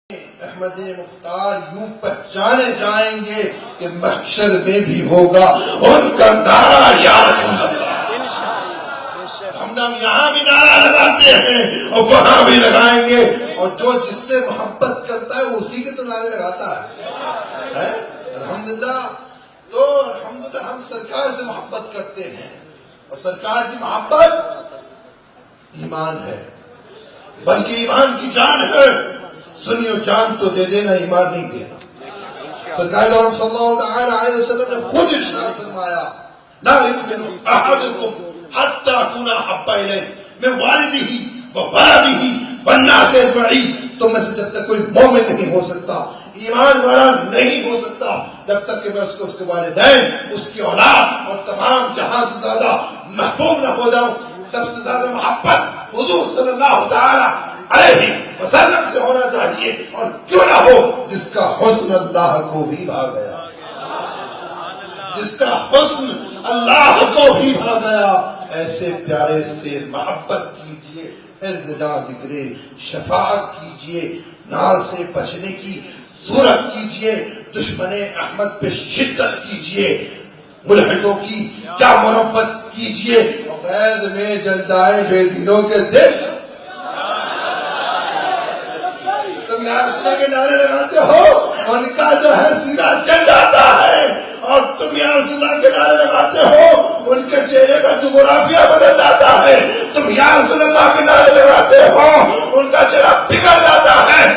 احمد مختار یوں پہچانے جائیں گے کہ محشر میں بھی ہوگا ان کا نعرہ یا رسول اللہ۔ ہم یہاں بھی نعرہ لگاتے ہیں اور وہاں بھی لگائیں گے، اور جو جس سے محبت کرتا ہے وہ اسی کے تو نعرے لگاتا ہے۔ الحمدللہ، تو الحمدللہ ہم سرکار سے محبت کرتے ہیں، اور سرکار کی محبت ایمان ہے، بلکہ ایمان کی جان ہے۔ سنیو جان تو دے دینا، ایمان نہیں دینا۔ سرکار دو صلی اللہ علیہ وسلم نے خود ارشاد فرمایا لا یؤمن احدکم حتی اکون احب الیہ من والدہ وولدہ والناس اجمعین۔ تم میں سے جب تک کوئی مومن نہیں ہو سکتا، ایمان والا نہیں ہو سکتا، جب تک کہ میں اس کو اس کے والدین، اس کی اولاد اور تمام جہاں سے زیادہ محبوب نہ ہو جاؤں۔ سب سے زیادہ محبت حضور صلی اللہ تعالی علیہ وسلم سے ہونا چاہیے، اور کیوں نہ ہو جس کا حسن اللہ کو بھی بھا گیا، جس کا حسن اللہ کو بھی بھا گیا۔ ایسے پیارے سے محبت کیجئے، ارتجا ذکرے شفاعت کیجئے، نار سے بچنے کی صورت کیجئے، دشمن احمد پہ شدت کیجئے، ملحدوں کی کیا مرفت کیجئے، قید میں جل جائے بے دینوں کے دل۔ تم یا رسول اللہ کے نعرے لگاتے ہو، ان کا جو ہے سینہ جل جاتا ہے، اور تم یا رسول اللہ کے نعرے لگاتے ہو، ان کے چہرے کا جغرافیہ بدل جاتا ہے۔ تم یا رسول اللہ کے نعرے لگاتے ہو، ان کا چہرہ بگڑ جاتا ہے۔